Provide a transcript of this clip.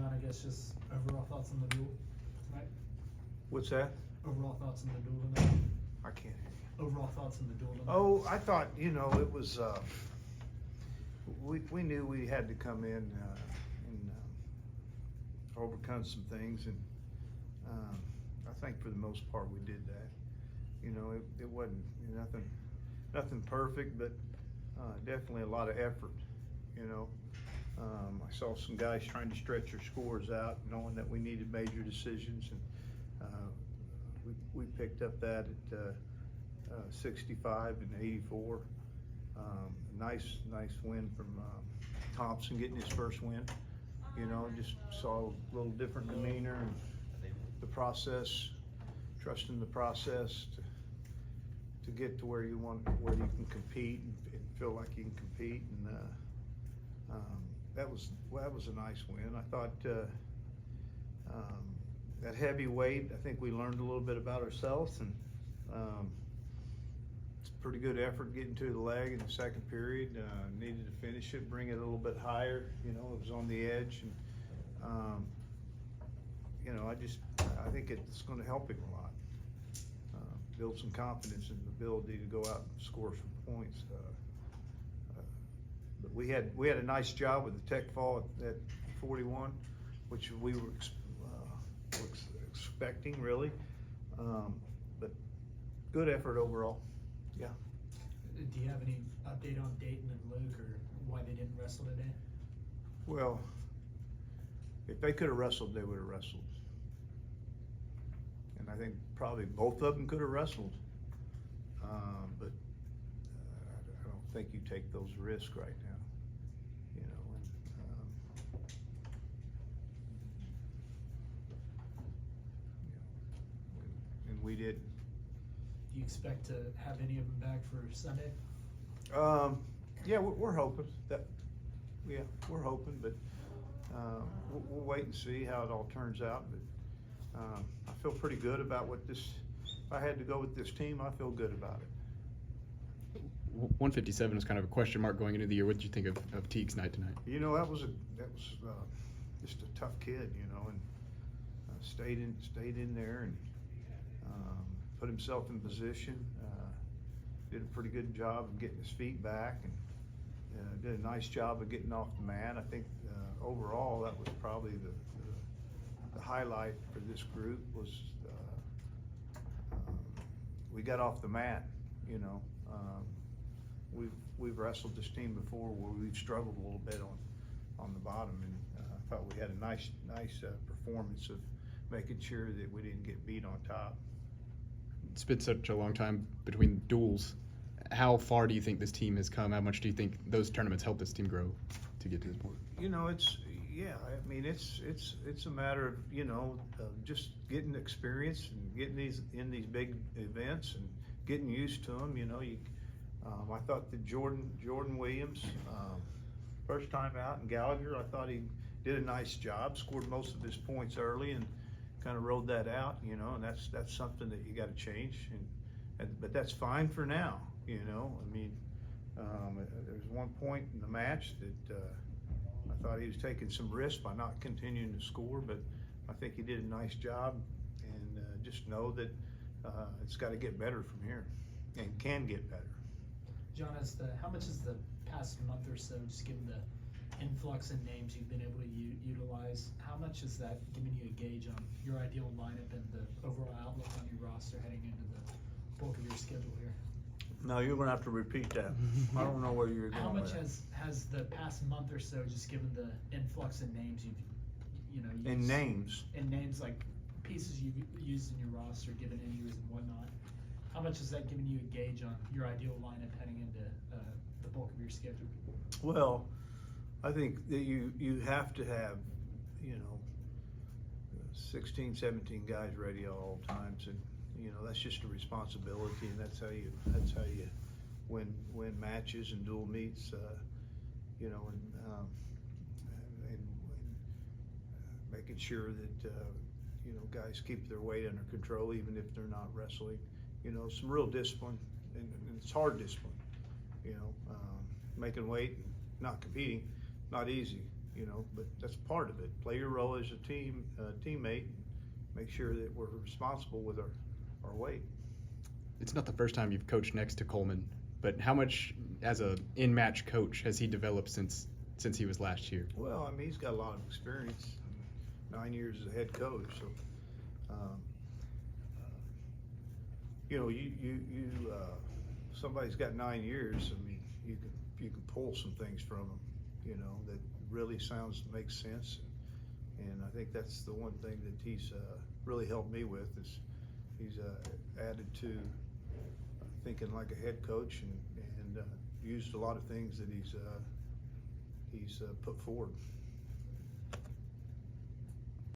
John, I guess just overall thoughts on the duel tonight? What's that? Overall thoughts on the duel tonight? I can't hear you. Overall thoughts on the duel tonight? Oh, I thought, it was, we knew we had to come in and overcome some things, and I think for the most part we did that. It wasn't nothing perfect, but definitely a lot of effort. I saw some guys trying to stretch their scores out, knowing that we needed major decisions, and we picked up that at 65 and 84. Nice win from Thompson, getting his first win. Just saw a little different demeanor and the process, trusting the process to get to where you can compete and feel like you can compete. And that was a nice win. I thought that heavyweight, I think we learned a little bit about ourselves, and it's a pretty good effort getting to the leg in the second period. Needed to finish it, bring it a little bit higher. It was on the edge, and I think it's going to help him a lot. Build some confidence in the ability to go out and score some points. But we had a nice job with the tech fall at 41, which we were expecting, really. But good effort overall. Yeah. Do you have any update on Dayton and Luke, or why they didn't wrestle today? Well, if they could have wrestled, they would have wrestled. And I think probably both of them could have wrestled. But I don't think you take those risks right now. And we did. Do you expect to have any of them back for Sunday? Yeah, we're hoping that. Yeah, we're hoping, but we'll wait and see how it all turns out. But I feel pretty good about what this. If I had to go with this team, I feel good about it. 157 was kind of a question mark going into the year. What did you think of Teague's night tonight? That was just a tough kid, and stayed in there and put himself in position. Did a pretty good job of getting his feet back, and did a nice job of getting off the mat. I think overall that was probably the highlight for this group was we got off the mat. We've wrestled this team before where we've struggled a little bit on the bottom, and I thought we had a nice performance of making sure that we didn't get beat on top. It's been such a long time between duels. How far do you think this team has come? How much do you think those tournaments help this team grow to get to this point? It's a matter of just getting experience and getting in these big events and getting used to them. I thought that Jordan Williams, first time out, and Gallagher, I thought he did a nice job, scored most of his points early, and kind of rode that out. And that's something that you got to change. But that's fine for now. There's one point in the match that I thought he was taking some risks by not continuing to score, but I think he did a nice job, and just know that it's got to get better from here, and can get better. John, how much is the past month or so, just given the influx in names you've been able to utilize, how much is that giving you a gauge on your ideal lineup and the overall outlook on your roster heading into the bulk of your schedule here? No, you're going to have to repeat that. I don't know where you're going. How much with has the past month or so, just given the influx in names you've used, in names like pieces you've used in your roster, given injuries and whatnot, how much is that giving you a gauge on your ideal lineup heading into the bulk of your schedule? Well, I think that you have to have 16, 17 guys ready at all times, and that's just a responsibility, and that's how you win matches and dual meets. And making sure that guys keep their weight under control, even if they're not wrestling. Some real discipline, and it's hard discipline. Making weight and not competing, not easy. you know, but that's part of it. Play your role as a teammate, make sure that we're responsible with our weight. It's not the first time you've coached next to Coleman, but how much as a in-match coach has he developed since he was last year? Well, I mean, he's got a lot of experience, 9 years as a head coach. So, you know, somebody's got 9 years. I mean, you can pull some things from them, you know, that really makes sense. And I think that's the one thing that he's really helped me with is he's added to thinking like a head coach and used a lot of things that he's put forward.